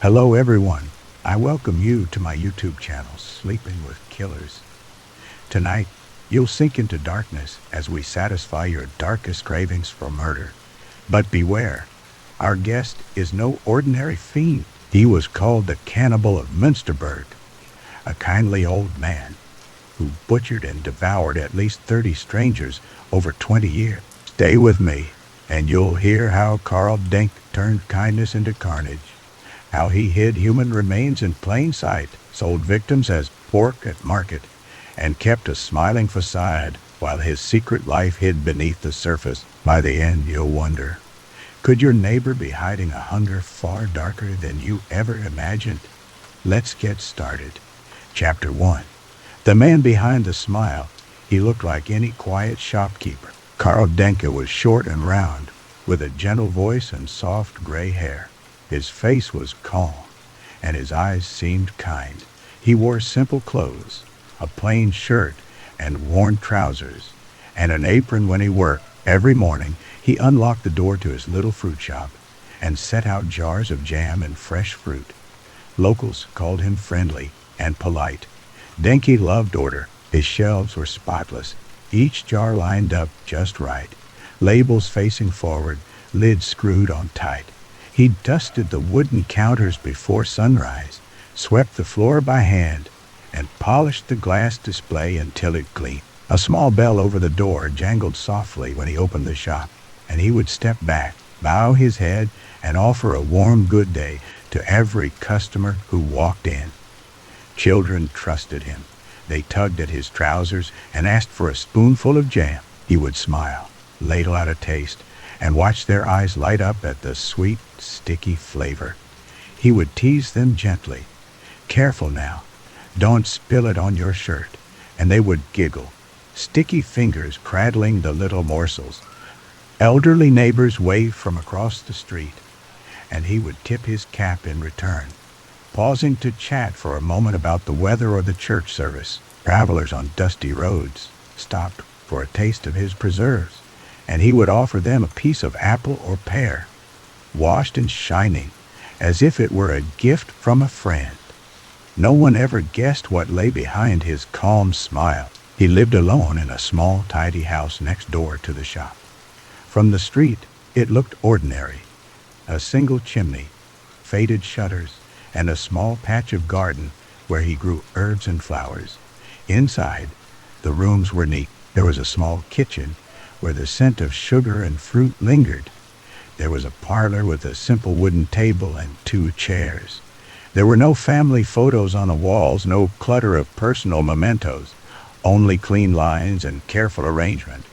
Hello everyone, I welcome you to my YouTube channel, Sleeping with Killers. Tonight, you'll sink into darkness as we satisfy your darkest cravings for murder. But beware, our guest is no ordinary fiend. He was called the Cannibal of Münsterberg, a kindly old man who butchered and devoured at least 30 strangers over 20 years. Stay with me, and you'll hear how Karl Denke turned kindness into carnage, how he hid human remains in plain sight, sold victims as pork at market, and kept a smiling facade while his secret life hid beneath the surface. By the end, you'll wonder, could your neighbor be hiding a hunger far darker than you ever imagined? Let's get started. Chapter 1. The man behind the smile. He looked like any quiet shopkeeper. Karl Denke was short and round, with a gentle voice and soft gray hair. His face was calm, and his eyes seemed kind. He wore simple clothes, a plain shirt and worn trousers, and an apron when he worked. Every morning, he unlocked the door to his little fruit shop and set out jars of jam and fresh fruit. Locals called him friendly and polite. Denke loved order. His shelves were spotless, each jar lined up just right, labels facing forward, lids screwed on tight. He dusted the wooden counters before sunrise, swept the floor by hand, and polished the glass display until it gleamed. A small bell over the door jangled softly when he opened the shop, and he would step back, bow his head, and offer a warm good day to every customer who walked in. Children trusted him. They tugged at his trousers and asked for a spoonful of jam. He would smile, ladle out a taste, and watch their eyes light up at the sweet, sticky flavor. He would tease them gently. "Careful now, don't spill it on your shirt," and they would giggle, sticky fingers cradling the little morsels. Elderly neighbors waved from across the street, and he would tip his cap in return, pausing to chat for a moment about the weather or the church service. Travelers on dusty roads stopped for a taste of his preserves, and he would offer them a piece of apple or pear, washed and shining, as if it were a gift from a friend. No one ever guessed what lay behind his calm smile. He lived alone in a small, tidy house next door to the shop. From the street, it looked ordinary. A single chimney, faded shutters, and a small patch of garden where he grew herbs and flowers. Inside, the rooms were neat. There was a small kitchen where the scent of sugar and fruit lingered. There was a parlor with a simple wooden table and 2 chairs. There were no family photos on the walls, no clutter of personal mementos, only clean lines and careful arrangement.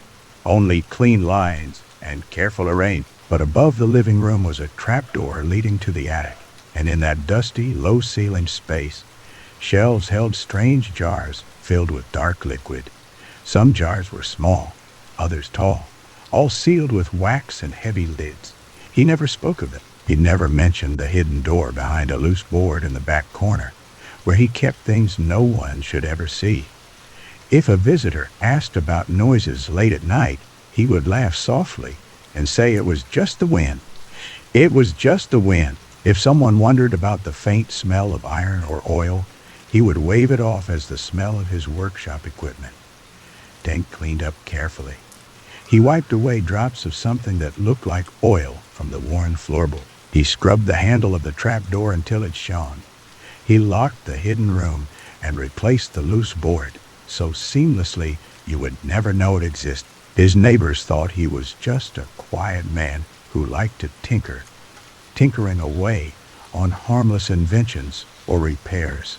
Only clean lines and careful arrangement. But above the living room was a trapdoor leading to the attic, and in that dusty, low-ceilinged space, shelves held strange jars filled with dark liquid. Some jars were small, others tall, all sealed with wax and heavy lids. He never spoke of them. He never mentioned the hidden door behind a loose board in the back corner, where he kept things no one should ever see. If a visitor asked about noises late at night, he would laugh softly and say it was just the wind. It was just the wind. If someone wondered about the faint smell of iron or oil, he would wave it off as the smell of his workshop equipment. Denke cleaned up carefully. He wiped away drops of something that looked like oil from the worn floorboard. He scrubbed the handle of the trapdoor until it shone. He locked the hidden room and replaced the loose board so seamlessly you would never know it existed. His neighbors thought he was just a quiet man who liked to tinkering away on harmless inventions or repairs.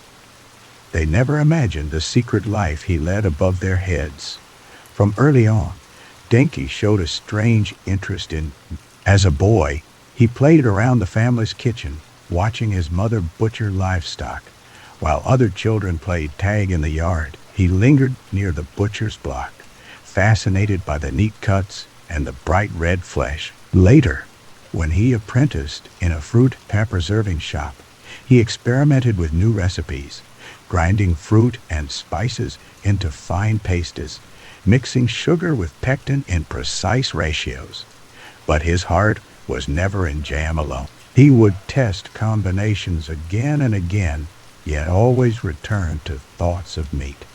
They never imagined the secret life he led above their heads. From early on, Denke showed a strange interest in. As a boy, he played around the family's kitchen, watching his mother butcher livestock, while other children played tag in the yard. He lingered near the butcher's block, fascinated by the neat cuts and the bright red flesh. Later, when he apprenticed in a fruit preserving shop, he experimented with new recipes, grinding fruit and spices into fine pastes, mixing sugar with pectin in precise ratios. But his heart was never in jam alone. He would test combinations again and again, yet always returned to thoughts of meat.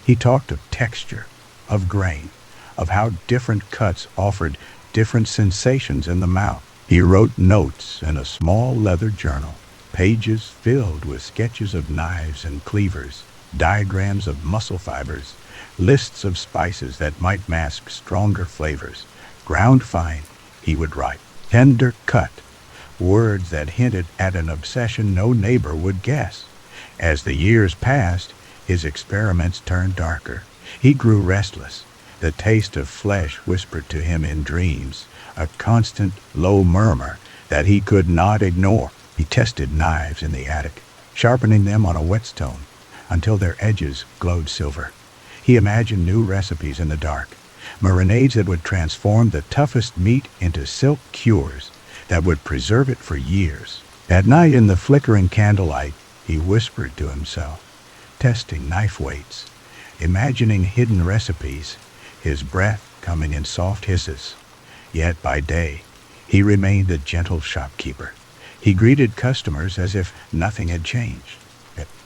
He talked of texture, of grain, of how different cuts offered different sensations in the mouth. He wrote notes in a small leather journal, pages filled with sketches of knives and cleavers, diagrams of muscle fibers, lists of spices that might mask stronger flavors. Ground fine, he would write. Tender cut, words that hinted at an obsession no neighbor would guess. As the years passed, his experiments turned darker. He grew restless. The taste of flesh whispered to him in dreams, a constant low murmur that he could not ignore. He tested knives in the attic, sharpening them on a whetstone until their edges glowed silver. He imagined new recipes in the dark, marinades that would transform the toughest meat into silk cures that would preserve it for years. At night, in the flickering candlelight, he whispered to himself, testing knife weights, imagining hidden recipes, his breath coming in soft hisses. Yet by day, he remained a gentle shopkeeper. He greeted customers as if nothing had changed.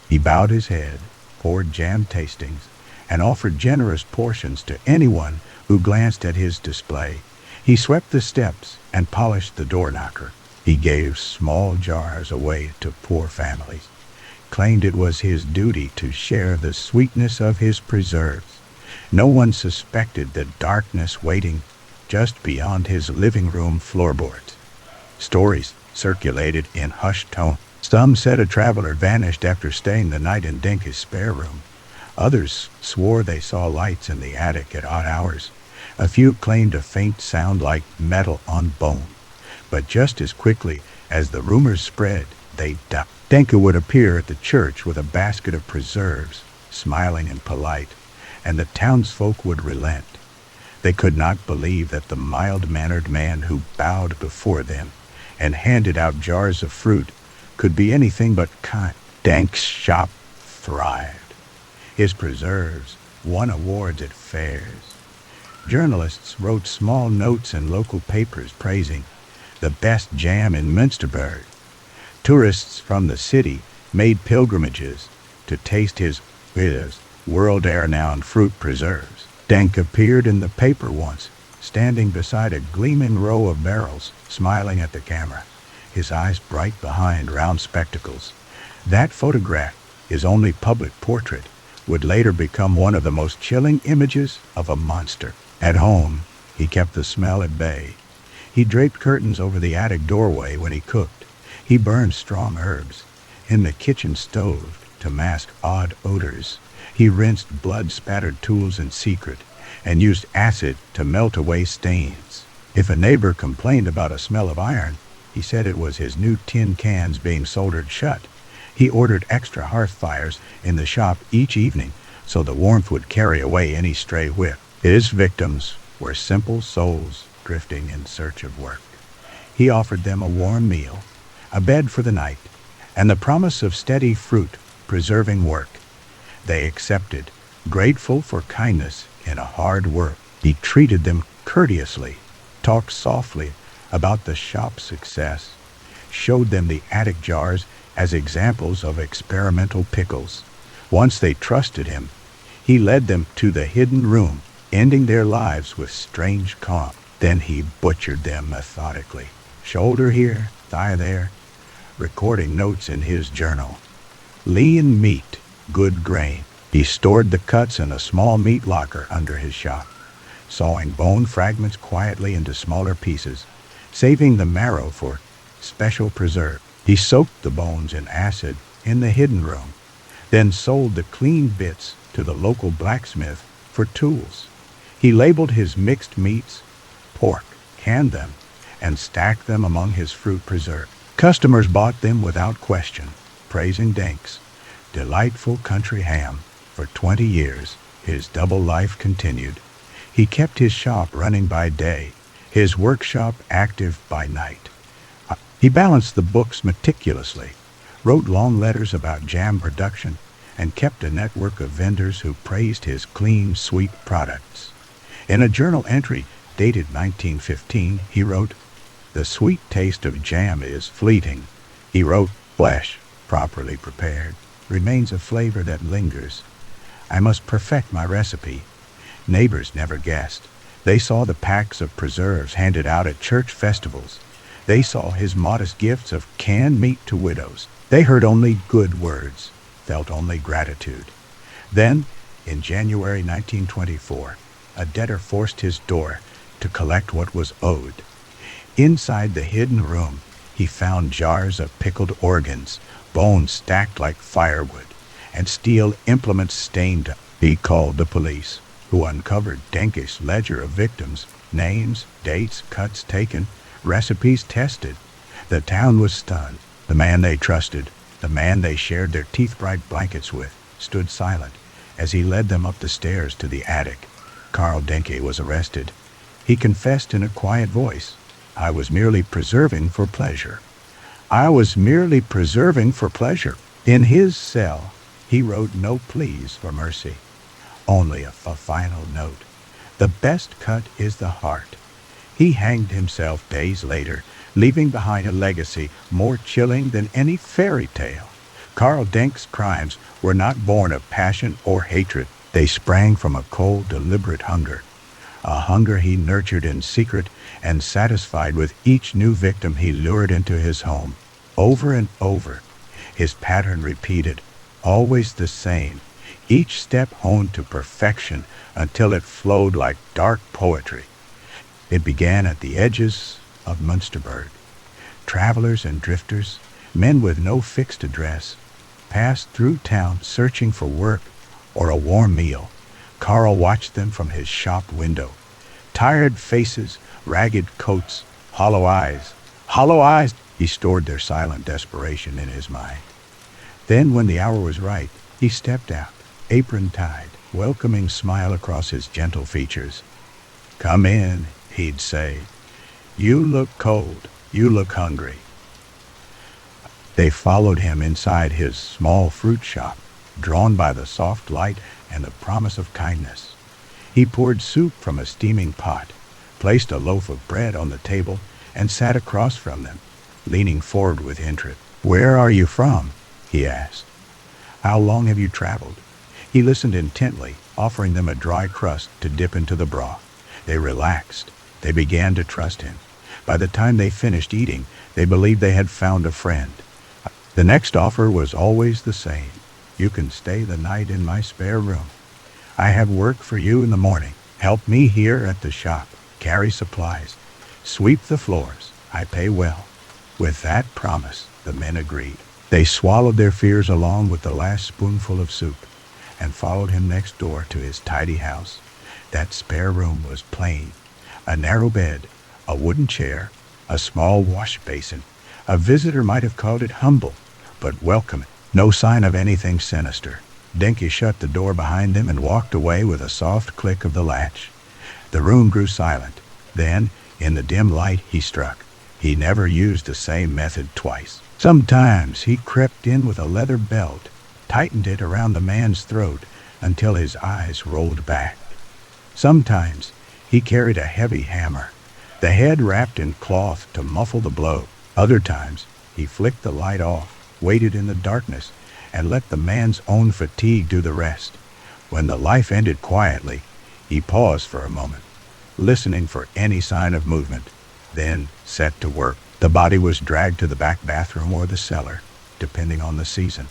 He bowed his head, poured jam tastings, and offered generous portions to anyone who glanced at his display. He swept the steps and polished the door knocker. He gave small jars away to poor families, claimed it was his duty to share the sweetness of his preserves. No one suspected the darkness waiting just beyond his living room floorboards. Stories circulated in hushed tones. Some said a traveler vanished after staying the night in Denke's spare room. Others swore they saw lights in the attic at odd hours. A few claimed a faint sound like metal on bone. But just as quickly as the rumors spread, they died. Denke would appear at the church with a basket of preserves, smiling and polite, and the townsfolk would relent. They could not believe that the mild-mannered man who bowed before them and handed out jars of fruit could be anything but kind. Denke's shop thrived. His preserves won awards at fairs. Journalists wrote small notes in local papers praising the best jam in Münsterberg. Tourists from the city made pilgrimages to taste his world-renowned fruit preserves. Denke appeared in the paper once, standing beside a gleaming row of barrels, smiling at the camera, his eyes bright behind round spectacles. That photograph, his only public portrait, would later become one of the most chilling images of a monster. At home, he kept the smell at bay. He draped curtains over the attic doorway when he cooked. He burned strong herbs in the kitchen stove to mask odd odors. He rinsed blood-spattered tools in secret and used acid to melt away stains. If a neighbor complained about a smell of iron, he said it was his new tin cans being soldered shut. He ordered extra hearth fires in the shop each evening so the warmth would carry away any stray whiff. His victims were simple souls drifting in search of work. He offered them a warm meal, a bed for the night, and the promise of steady fruit preserving work. They accepted, grateful for kindness in a hard work. He treated them courteously, talked softly about the shop's success, showed them the attic jars as examples of experimental pickles. Once they trusted him, he led them to the hidden room, ending their lives with strange calm. Then he butchered them methodically, shoulder here, thigh there, recording notes in his journal. Lean meat, good grain. He stored the cuts in a small meat locker under his shop, sawing bone fragments quietly into smaller pieces, saving the marrow for special preserve. He soaked the bones in acid in the hidden room, then sold the clean bits to the local blacksmith for tools. He labeled his mixed meats pork, canned them, and stacked them among his fruit preserve. Customers bought them without question, praising Denke's delightful country ham. For 20 years, his double life continued. He kept his shop running by day, his workshop active by night. He balanced the books meticulously, wrote long letters about jam production, and kept a network of vendors who praised his clean, sweet products. In a journal entry dated 1915, he wrote, The sweet taste of jam is fleeting. He wrote, flesh, properly prepared, remains a flavor that lingers. I must perfect my recipe. Neighbors never guessed. They saw the packs of preserves handed out at church festivals. They saw his modest gifts of canned meat to widows. They heard only good words, felt only gratitude. Then, in January 1924, a debtor forced his door to collect what was owed. Inside the hidden room, he found jars of pickled organs, bones stacked like firewood, and steel implements stained. He called the police, who uncovered Denke's ledger of victims, names, dates, cuts taken, recipes tested. The town was stunned. The man they trusted, the man they shared their teeth-bright blankets with, stood silent as he led them up the stairs to the attic. Karl Denke was arrested. He confessed in a quiet voice, I was merely preserving for pleasure. I was merely preserving for pleasure. In his cell, he wrote no pleas for mercy, only a final note. The best cut is the heart. He hanged himself days later, leaving behind a legacy more chilling than any fairy tale. Karl Denke's crimes were not born of passion or hatred. They sprang from a cold, deliberate hunger. A hunger he nurtured in secret and satisfied with each new victim he lured into his home. Over and over, his pattern repeated, always the same, each step honed to perfection until it flowed like dark poetry. It began at the edges of Münsterberg. Travelers and drifters, men with no fixed address, passed through town searching for work or a warm meal. Karl watched them from his shop window. Tired faces, ragged coats, hollow eyes. Hollow eyes! He stored their silent desperation in his mind. Then, when the hour was right, he stepped out, apron tied, welcoming smile across his gentle features. Come in, he'd say. You look cold. You look hungry. They followed him inside his small fruit shop, drawn by the soft light and the promise of kindness. He poured soup from a steaming pot, placed a loaf of bread on the table, and sat across from them, leaning forward with interest. Where are you from? He asked. How long have you traveled? He listened intently, offering them a dry crust to dip into the broth. They relaxed. They began to trust him. By the time they finished eating, they believed they had found a friend. The next offer was always the same. You can stay the night in my spare room. I have work for you in the morning. Help me here at the shop. Carry supplies. Sweep the floors. I pay well. With that promise, the men agreed. They swallowed their fears along with the last spoonful of soup and followed him next door to his tidy house. That spare room was plain. A narrow bed, a wooden chair, a small wash basin. A visitor might have called it humble, but welcoming. No sign of anything sinister. Denke shut the door behind them and walked away with a soft click of the latch. The room grew silent. Then, in the dim light, he struck. He never used the same method twice. Sometimes he crept in with a leather belt, tightened it around the man's throat until his eyes rolled back. Sometimes he carried a heavy hammer, the head wrapped in cloth to muffle the blow. Other times he flicked the light off, waited in the darkness, and let the man's own fatigue do the rest. When the life ended quietly, he paused for a moment, listening for any sign of movement, then set to work. The body was dragged to the back bathroom or the cellar, depending on the season.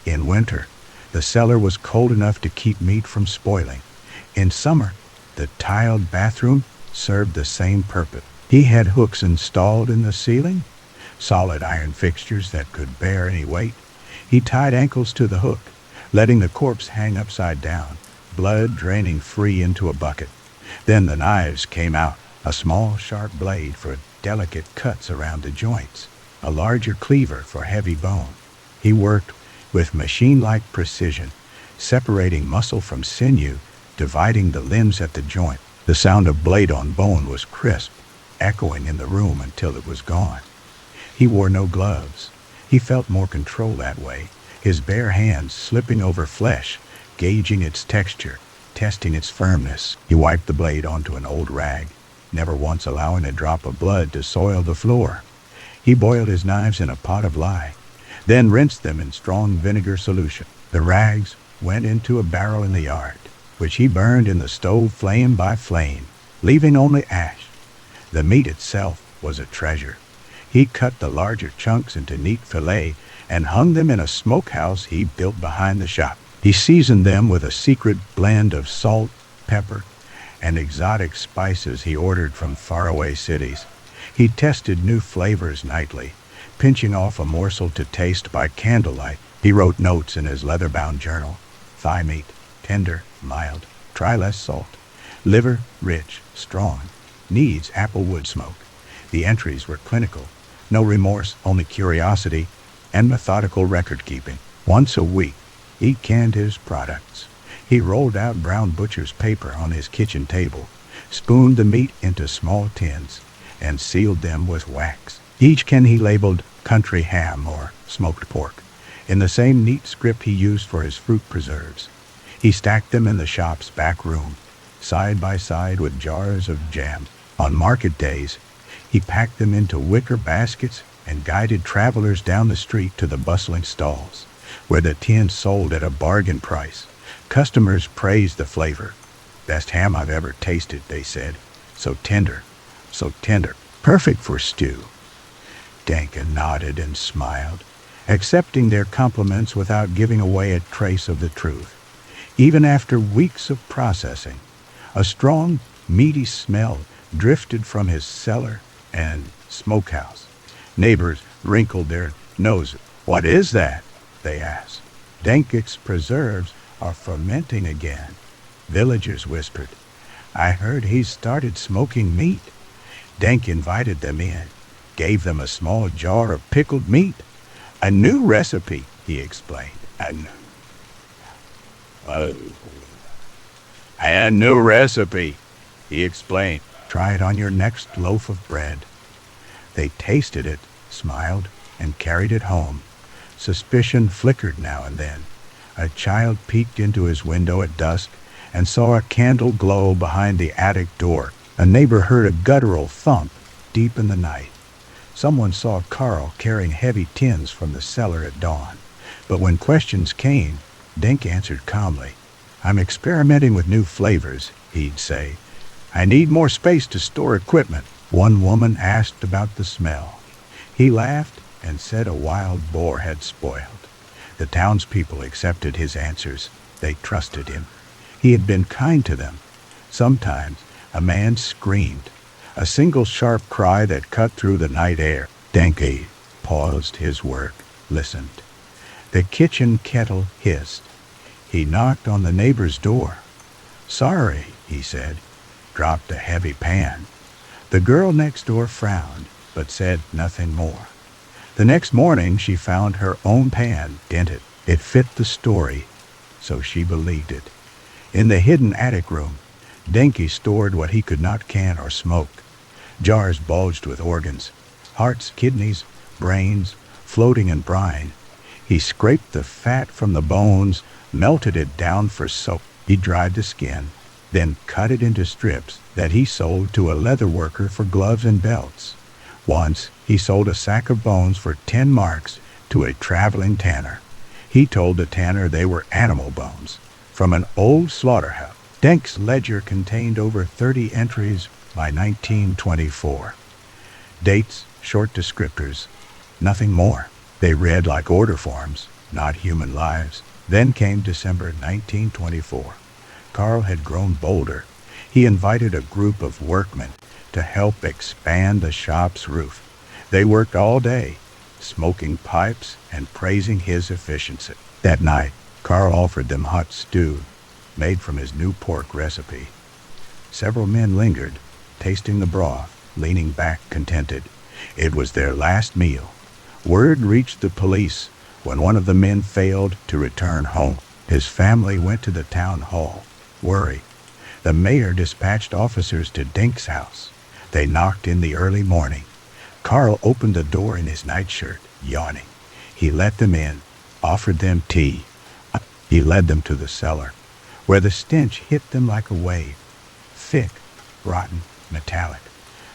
In winter, the cellar was cold enough to keep meat from spoiling. In summer, the tiled bathroom served the same purpose. He had hooks installed in the ceiling, solid iron fixtures that could bear any weight. He tied ankles to the hook, letting the corpse hang upside down, blood draining free into a bucket. Then the knives came out, a small sharp blade for delicate cuts around the joints, a larger cleaver for heavy bone. He worked with machine-like precision, separating muscle from sinew, dividing the limbs at the joint. The sound of blade on bone was crisp, echoing in the room until it was gone. He wore no gloves. He felt more control that way, his bare hands slipping over flesh, gauging its texture, testing its firmness. He wiped the blade onto an old rag, never once allowing a drop of blood to soil the floor. He boiled his knives in a pot of lye, then rinsed them in strong vinegar solution. The rags went into a barrel in the yard, which he burned in the stove flame by flame, leaving only ash. The meat itself was a treasure. He cut the larger chunks into neat fillet and hung them in a smokehouse he built behind the shop. He seasoned them with a secret blend of salt, pepper, and exotic spices he ordered from faraway cities. He tested new flavors nightly, pinching off a morsel to taste by candlelight. He wrote notes in his leather-bound journal. Thigh meat, tender, mild, try less salt. Liver, rich, strong, needs applewood smoke. The entries were clinical. No remorse, only curiosity and methodical record-keeping. Once a week, he canned his products. He rolled out brown butcher's paper on his kitchen table, spooned the meat into small tins, and sealed them with wax. Each can he labeled country ham or smoked pork, in the same neat script he used for his fruit preserves. He stacked them in the shop's back room, side by side with jars of jam. On market days, he packed them into wicker baskets and guided travelers down the street to the bustling stalls, where the tins sold at a bargain price. Customers praised the flavor. Best ham I've ever tasted, they said. So tender, perfect for stew. Denke nodded and smiled, accepting their compliments without giving away a trace of the truth. Even after weeks of processing, a strong, meaty smell drifted from his cellar and smokehouse. Neighbors wrinkled their noses. "What is that?" they asked. "Denke's preserves are fermenting again," villagers whispered. "I heard he's started smoking meat." Denke invited them in, gave them a small jar of pickled meat. "A new recipe," he explained. A new recipe, he explained. "Try it on your next loaf of bread." They tasted it, smiled, and carried it home. Suspicion flickered now and then. A child peeked into his window at dusk and saw a candle glow behind the attic door. A neighbor heard a guttural thump deep in the night. Someone saw Karl carrying heavy tins from the cellar at dawn. But when questions came, Denke answered calmly. "I'm experimenting with new flavors," he'd say. "I need more space to store equipment." One woman asked about the smell. He laughed and said a wild boar had spoiled. The townspeople accepted his answers. They trusted him. He had been kind to them. Sometimes a man screamed, a single sharp cry that cut through the night air. Denke paused his work, listened. The kitchen kettle hissed. He knocked on the neighbor's door. "Sorry," he said, dropped a heavy pan. The girl next door frowned, but said nothing more. The next morning she found her own pan dented. It fit the story, so she believed it. In the hidden attic room, Denke stored what he could not can or smoke. Jars bulged with organs, hearts, kidneys, brains, floating in brine. He scraped the fat from the bones, melted it down for soap. He dried the skin, then cut it into strips that he sold to a leather worker for gloves and belts. Once, he sold a sack of bones for 10 marks to a traveling tanner. He told the tanner they were animal bones from an old slaughterhouse. Denke's ledger contained over 30 entries by 1924. Dates, short descriptors, nothing more. They read like order forms, not human lives. Then came December 1924. Karl had grown bolder. He invited a group of workmen to help expand the shop's roof. They worked all day, smoking pipes and praising his efficiency. That night, Karl offered them hot stew, made from his new pork recipe. Several men lingered, tasting the broth, leaning back contented. It was their last meal. Word reached the police when one of the men failed to return home. His family went to the town hall, worried. The mayor dispatched officers to Denke's house. They knocked in the early morning. Karl opened the door in his nightshirt, yawning. He let them in, offered them tea. He led them to the cellar, where the stench hit them like a wave. Thick, rotten, metallic.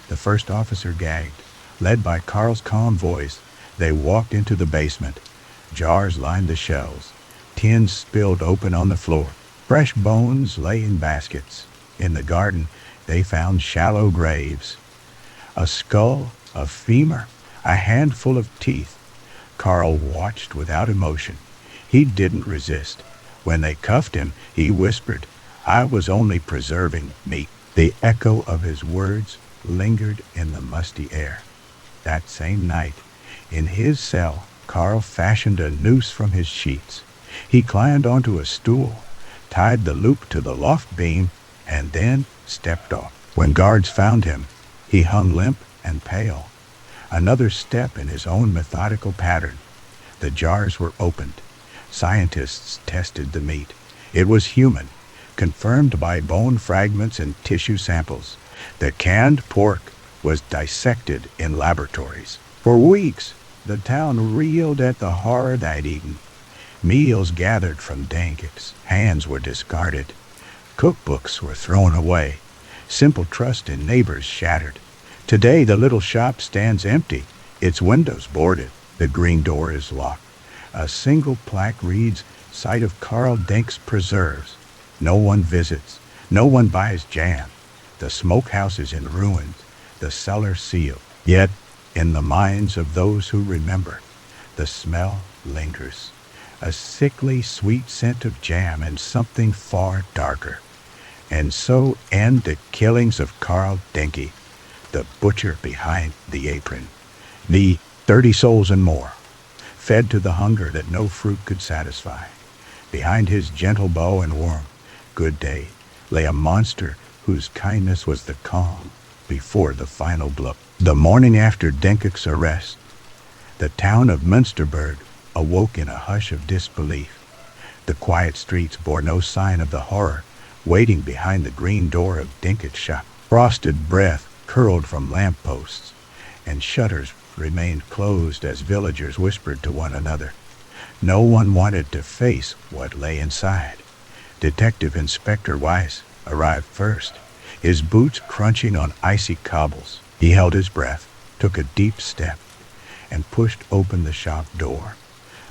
The first officer gagged. Led by Karl's calm voice, they walked into the basement. Jars lined the shelves. Tins spilled open on the floor. Fresh bones lay in baskets. In the garden, they found shallow graves. A skull, a femur, a handful of teeth. Karl watched without emotion. He didn't resist. When they cuffed him, he whispered, "I was only preserving meat." The echo of his words lingered in the musty air. That same night, in his cell, Karl fashioned a noose from his sheets. He climbed onto a stool, tied the loop to the loft beam, and then stepped off. When guards found him, he hung limp and pale. Another step in his own methodical pattern. The jars were opened. Scientists tested the meat. It was human, confirmed by bone fragments and tissue samples. The canned pork was dissected in laboratories. For weeks, the town reeled at the horror they'd eaten. Meals gathered from Denke's hands were discarded. Cookbooks were thrown away. Simple trust in neighbors shattered. Today the little shop stands empty, its windows boarded. The green door is locked. A single plaque reads, "Site of Karl Denke's Preserves." No one visits. No one buys jam. The smokehouse is in ruins, the cellar sealed. Yet, in the minds of those who remember, the smell lingers. A sickly sweet scent of jam and something far darker. And so end the killings of Karl Denke, the butcher behind the apron. The 30 souls and more, fed to the hunger that no fruit could satisfy. Behind his gentle bow and warm good day lay a monster whose kindness was the calm before the final blow. The morning after Denke's arrest, the town of Münsterberg awoke in a hush of disbelief. The quiet streets bore no sign of the horror waiting behind the green door of Denke's shop. Frosted breath curled from lampposts, and shutters remained closed as villagers whispered to one another. No one wanted to face what lay inside. Detective Inspector Weiss arrived first, his boots crunching on icy cobbles. He held his breath, took a deep step, and pushed open the shop door.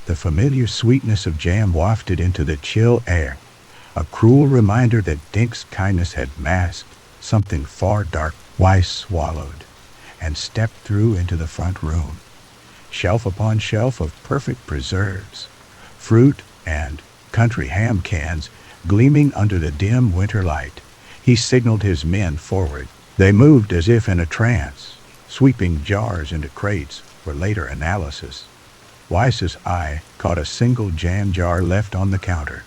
The familiar sweetness of jam wafted into the chill air, a cruel reminder that Denke's kindness had masked something far dark. Weiss swallowed and stepped through into the front room. Shelf upon shelf of perfect preserves, fruit and country ham cans gleaming under the dim winter light. He signaled his men forward. They moved as if in a trance, sweeping jars into crates for later analysis. Weiss's eye caught a single jam jar left on the counter,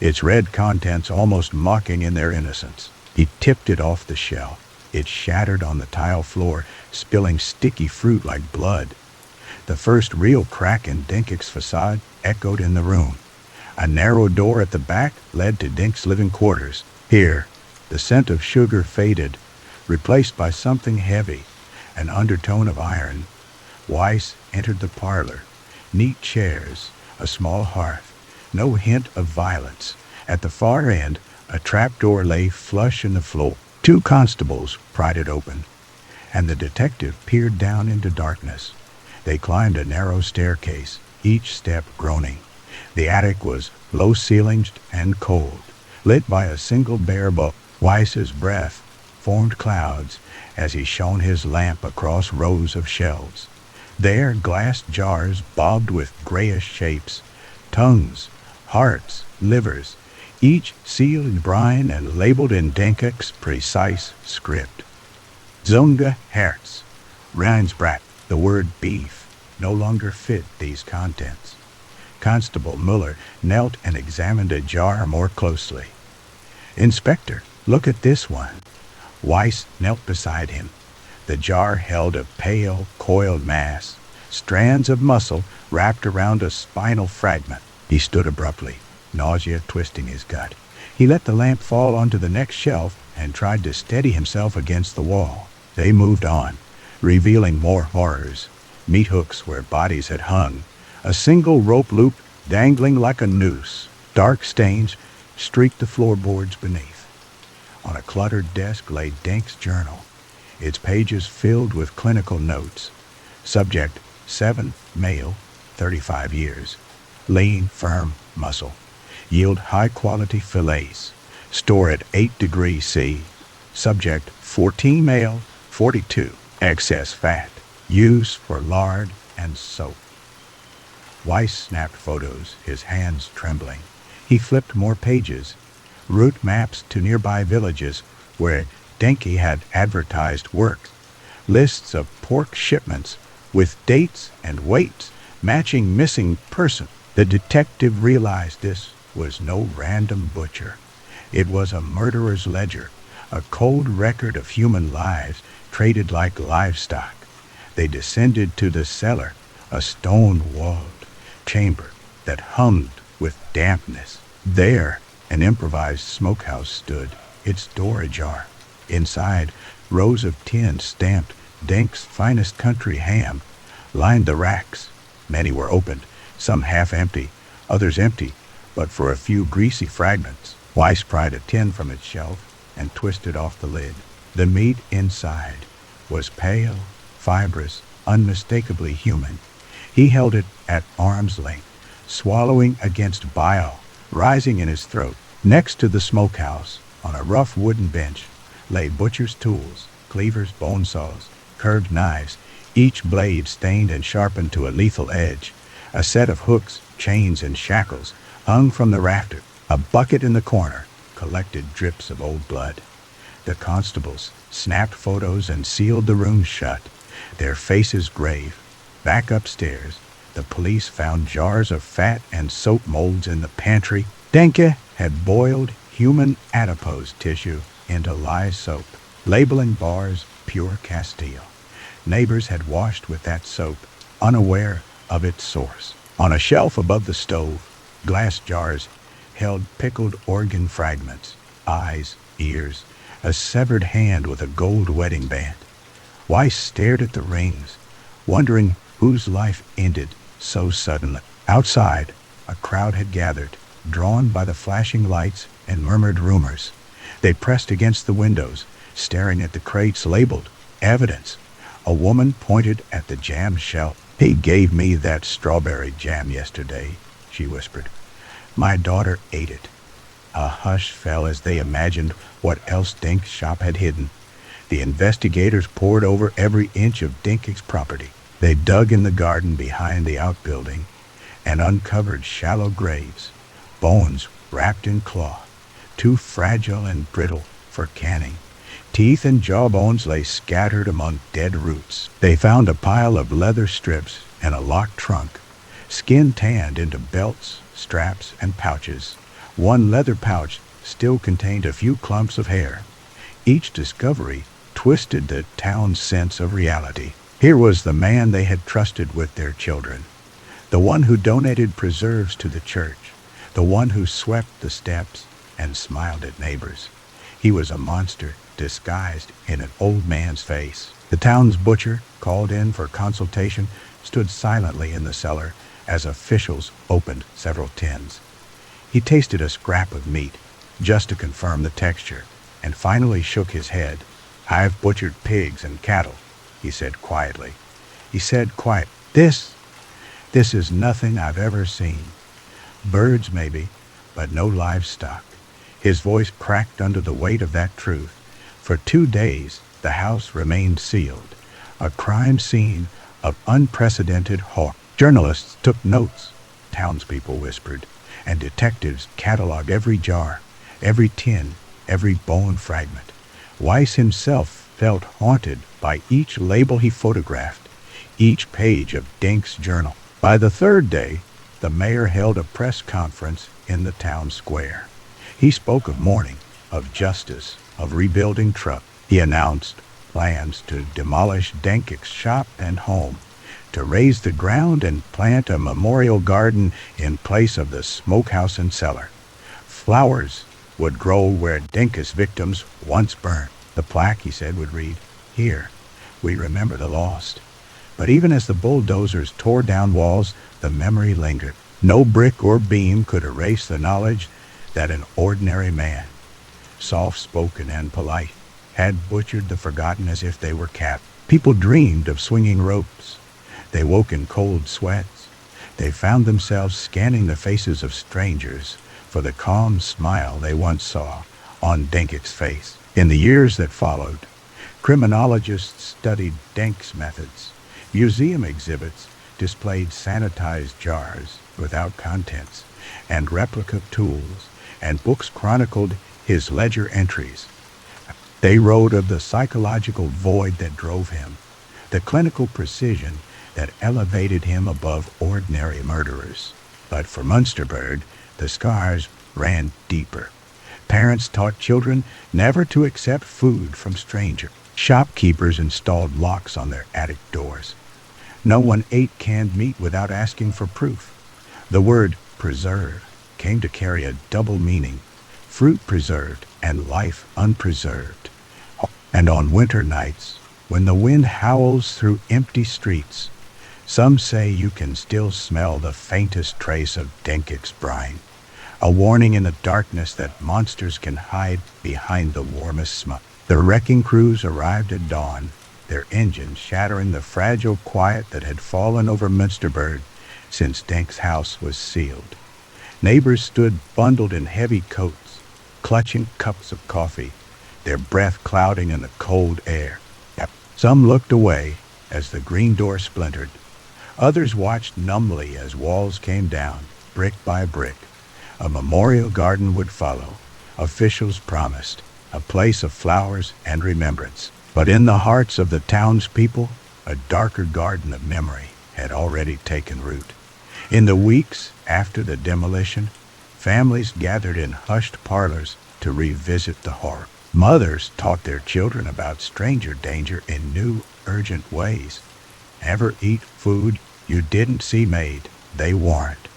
its red contents almost mocking in their innocence. He tipped it off the shelf. It shattered on the tile floor, spilling sticky fruit like blood. The first real crack in Denke's facade echoed in the room. A narrow door at the back led to Denke's living quarters. Here, the scent of sugar faded, replaced by something heavy, an undertone of iron. Weiss entered the parlor. Neat chairs, a small hearth, no hint of violence. At the far end, a trapdoor lay flush in the floor. 2 constables pried it open, and the detective peered down into darkness. They climbed a narrow staircase, each step groaning. The attic was low-ceilinged and cold, lit by a single bare bulb. Weiss's breath formed clouds as he shone his lamp across rows of shelves. There, glass jars bobbed with grayish shapes, tongues, hearts, livers, each sealed in brine and labeled in Denke's precise script. Zunge Herz, Rheinsbrat. The word beef no longer fit these contents. Constable Muller knelt and examined a jar more closely. "Inspector, look at this one." Weiss knelt beside him. The jar held a pale, coiled mass, strands of muscle wrapped around a spinal fragment. He stood abruptly, nausea twisting his gut. He let the lamp fall onto the next shelf and tried to steady himself against the wall. They moved on, revealing more horrors. Meat hooks where bodies had hung, a single rope loop dangling like a noose. Dark stains streaked the floorboards beneath. On a cluttered desk lay Denke's journal. its pages filled with clinical notes. Subject: 7, male, 35 years. Lean, firm muscle. Yield high-quality fillets. Store at 8 degrees C. Subject: 14, male, 42. Excess fat. Use for lard and soap. Weiss snapped photos, his hands trembling. He flipped more pages. Route maps to nearby villages where Denke had advertised work. Lists of pork shipments with dates and weights matching missing person. The detective realized this was no random butcher. It was a murderer's ledger, a cold record of human lives traded like livestock. They descended to the cellar, a stone-walled chamber that hummed with dampness. There, an improvised smokehouse stood, its door ajar. Inside, rows of tins stamped Denke's finest country ham lined the racks. Many were opened, some half empty, others empty, but for a few greasy fragments. Weiss pried a tin from its shelf and twisted off the lid. The meat inside was pale, fibrous, unmistakably human. He held it at arm's length, swallowing against bile rising in his throat. Next to the smokehouse, on a rough wooden bench, lay butcher's tools, cleavers, bone saws, curved knives, each blade stained and sharpened to a lethal edge. A set of hooks, chains, and shackles hung from the rafter. A bucket in the corner collected drips of old blood. The constables snapped photos and sealed the room shut, their faces grave. Back upstairs, the police found jars of fat and soap molds in the pantry. Denke had boiled human adipose tissue into lye soap, labeling bars pure Castile. Neighbors had washed with that soap, unaware of its source. On a shelf above the stove, glass jars held pickled organ fragments, eyes, ears, a severed hand with a gold wedding band. Weiss stared at the rings, wondering whose life ended so suddenly. Outside, a crowd had gathered, drawn by the flashing lights and murmured rumors. They pressed against the windows, staring at the crates labeled evidence. A woman pointed at the jam shelf. "He gave me that strawberry jam yesterday," she whispered. "My daughter ate it." A hush fell as they imagined what else Denke's shop had hidden. The investigators pored over every inch of Denke's property. They dug in the garden behind the outbuilding and uncovered shallow graves, bones wrapped in cloth, too fragile and brittle for canning. Teeth and jawbones lay scattered among dead roots. They found a pile of leather strips and a locked trunk, skin tanned into belts, straps, and pouches. One leather pouch still contained a few clumps of hair. Each discovery twisted the town's sense of reality. Here was the man they had trusted with their children, the one who donated preserves to the church, the one who swept the steps and smiled at neighbors. He was a monster disguised in an old man's face. The town's butcher, called in for consultation, stood silently in the cellar as officials opened several tins. He tasted a scrap of meat, just to confirm the texture, and finally shook his head. "I've butchered pigs and cattle," he said quietly. This is nothing I've ever seen. Birds maybe, but no livestock." His voice cracked under the weight of that truth. For 2 days, the house remained sealed, a crime scene of unprecedented horror. Journalists took notes, townspeople whispered, and detectives cataloged every jar, every tin, every bone fragment. Weiss himself felt haunted by each label he photographed, each page of Denke's journal. By the 3rd day, the mayor held a press conference in the town square. He spoke of mourning, of justice, of rebuilding trust. He announced plans to demolish Denke's shop and home, to raise the ground and plant a memorial garden in place of the smokehouse and cellar. Flowers would grow where Denke's victims once burned. The plaque, he said, would read, "Here, we remember the lost." But even as the bulldozers tore down walls, the memory lingered. No brick or beam could erase the knowledge that an ordinary man, soft-spoken and polite, had butchered the forgotten as if they were cat. People dreamed of swinging ropes. They woke in cold sweats. They found themselves scanning the faces of strangers for the calm smile they once saw on Denke's face. In the years that followed, criminologists studied Denke's methods. Museum exhibits displayed sanitized jars without contents and replica tools, and books chronicled his ledger entries. They wrote of the psychological void that drove him, the clinical precision that elevated him above ordinary murderers. But for Munsterberg, the scars ran deeper. Parents taught children never to accept food from strangers. Shopkeepers installed locks on their attic doors. No one ate canned meat without asking for proof. The word preserve came to carry a double meaning: fruit preserved and life unpreserved. And on winter nights, when the wind howls through empty streets, some say you can still smell the faintest trace of Denke's brine, a warning in the darkness that monsters can hide behind the warmest smoke. The wrecking crews arrived at dawn, their engines shattering the fragile quiet that had fallen over Münsterberg since Denke's house was sealed. Neighbors stood bundled in heavy coats, clutching cups of coffee, their breath clouding in the cold air. Some looked away as the green door splintered. Others watched numbly as walls came down, brick by brick. A memorial garden would follow. Officials promised a place of flowers and remembrance. But in the hearts of the townspeople, a darker garden of memory had already taken root. In the weeks after the demolition, families gathered in hushed parlors to revisit the horror. Mothers taught their children about stranger danger in new, urgent ways. Never eat food you didn't see made, they warned.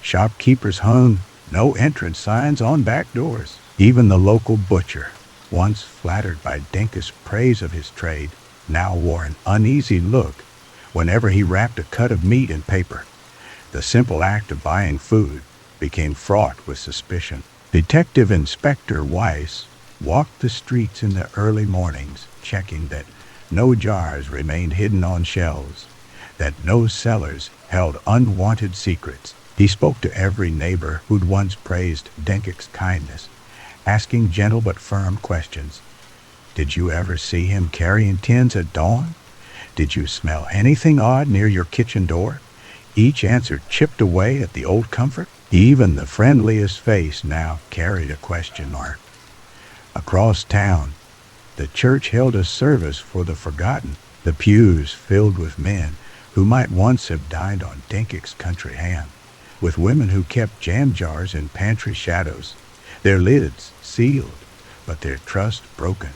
Shopkeepers hung no entrance signs on back doors. Even the local butcher, once flattered by Denke's praise of his trade, now wore an uneasy look whenever he wrapped a cut of meat in paper. The simple act of buying food became fraught with suspicion. Detective Inspector Weiss walked the streets in the early mornings, checking that no jars remained hidden on shelves, that no cellars held unwanted secrets. He spoke to every neighbor who'd once praised Denke's kindness, asking gentle but firm questions. Did you ever see him carrying tins at dawn? Did you smell anything odd near your kitchen door? Each answer chipped away at the old comfort. Even the friendliest face now carried a question mark. Across town, the church held a service for the forgotten, the pews filled with men who might once have dined on Denke's country ham, with women who kept jam jars in pantry shadows, their lids sealed, but their trust broken.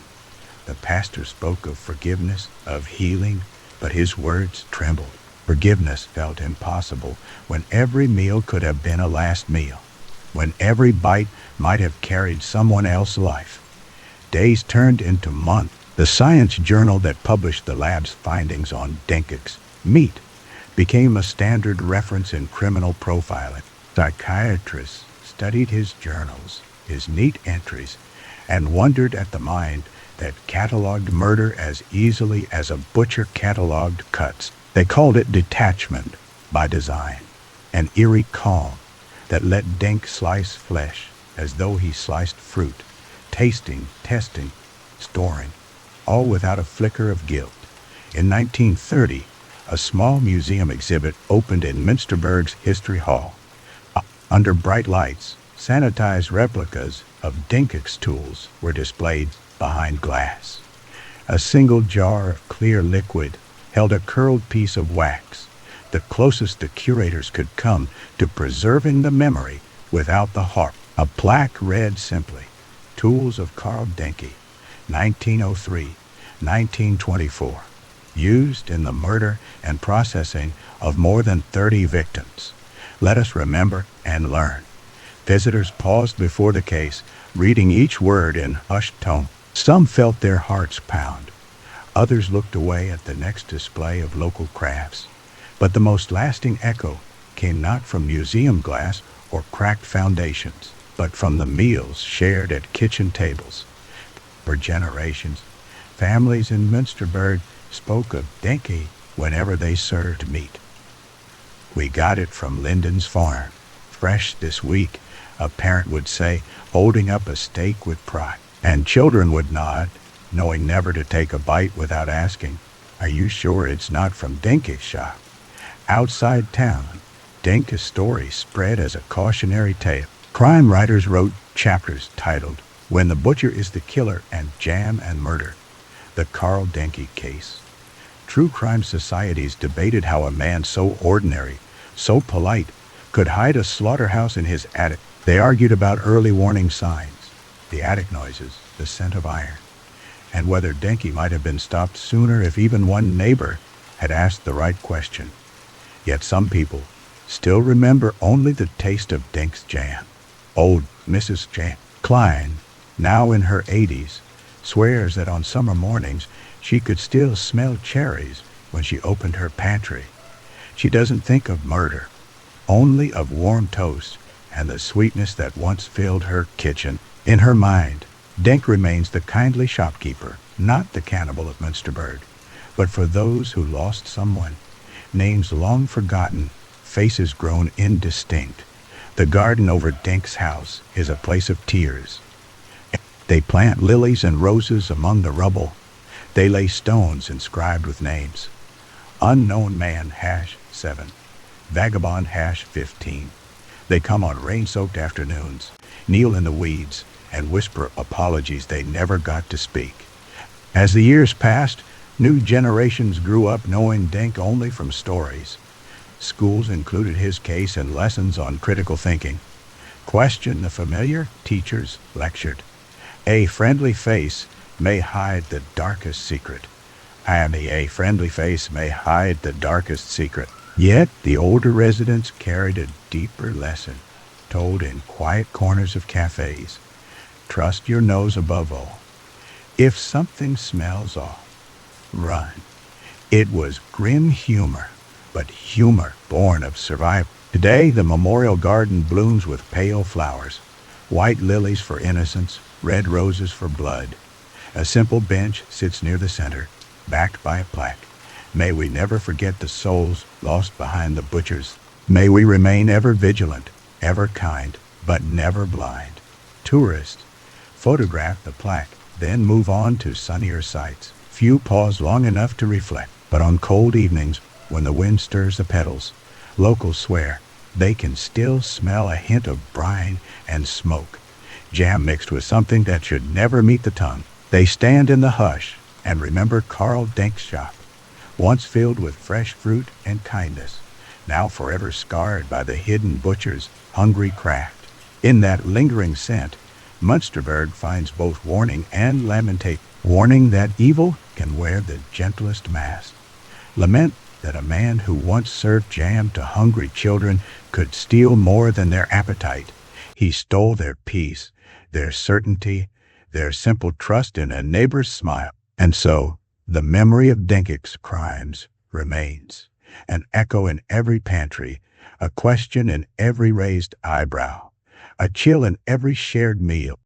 The pastor spoke of forgiveness, of healing, but his words trembled. Forgiveness felt impossible when every meal could have been a last meal, when every bite might have carried someone else's life. Days turned into months. The science journal that published the lab's findings on Denke's meat became a standard reference in criminal profiling. Psychiatrists studied his journals, his neat entries, and wondered at the mind that cataloged murder as easily as a butcher cataloged cuts. They called it detachment by design, an eerie calm that let Denke slice flesh as though he sliced fruit, tasting, testing, storing, all without a flicker of guilt. In 1930, a small museum exhibit opened in Münsterberg's History Hall. Under bright lights, sanitized replicas of Denke's tools were displayed behind glass. A single jar of clear liquid held a curled piece of wax, the closest the curators could come to preserving the memory without the horror. A plaque read simply, "Tools of Karl Denke, 1903-1924, used in the murder and processing of more than 30 victims. Let us remember and learn." Visitors paused before the case, reading each word in hushed tone. Some felt their hearts pound. Others looked away at the next display of local crafts. But the most lasting echo came not from museum glass or cracked foundations, but from the meals shared at kitchen tables. For generations, families in Münsterberg spoke of Denke whenever they served meat. "We got it from Linden's farm, fresh this week," a parent would say, holding up a steak with pride. And children would nod, knowing never to take a bite without asking, "Are you sure it's not from Denke's shop?" Outside town, Denke's story spread as a cautionary tale. Crime writers wrote chapters titled, "When the Butcher is the Killer" and "Jam and Murder," the Karl Denke case. True crime societies debated how a man so ordinary, so polite, could hide a slaughterhouse in his attic. They argued about early warning signs, the attic noises, the scent of iron, and whether Denke might have been stopped sooner if even one neighbor had asked the right question. Yet some people still remember only the taste of Denke's jam. Old Mrs. Jam Klein, now in her 80s, swears that on summer mornings she could still smell cherries when she opened her pantry. She doesn't think of murder, only of warm toast and the sweetness that once filled her kitchen. In her mind, Denke remains the kindly shopkeeper, not the cannibal of Münsterberg, but for those who lost someone, names long forgotten, faces grown indistinct. The garden over Denke's house is a place of tears. They plant lilies and roses among the rubble. They lay stones inscribed with names. Unknown man #7, vagabond #15. They come on rain-soaked afternoons, kneel in the weeds, and whisper apologies they never got to speak. As the years passed, new generations grew up knowing Denke only from stories. Schools included his case and lessons on critical thinking. Question the familiar, teachers lectured. A friendly face may hide the darkest secret. A friendly face may hide the darkest secret. Yet the older residents carried a deeper lesson, told in quiet corners of cafes. Trust your nose above all. If something smells off, run. It was grim humor, but humor born of survival. Today, the memorial garden blooms with pale flowers, white lilies for innocence, red roses for blood. A simple bench sits near the center, backed by a plaque. May we never forget the souls lost behind the butchers. May we remain ever vigilant, ever kind, but never blind. Tourists photograph the plaque, then move on to sunnier sights. Few pause long enough to reflect, but on cold evenings, when the wind stirs the petals, locals swear they can still smell a hint of brine and smoke, jam mixed with something that should never meet the tongue. They stand in the hush and remember Karl Denke's shop, once filled with fresh fruit and kindness, now forever scarred by the hidden butcher's hungry craft. In that lingering scent, Münsterberg finds both warning and lamentation. Warning that evil can wear the gentlest mask. Lament that a man who once served jam to hungry children could steal more than their appetite. He stole their peace, their certainty, their simple trust in a neighbor's smile. And so, the memory of Denke's crimes remains, an echo in every pantry, a question in every raised eyebrow, a chill in every shared meal.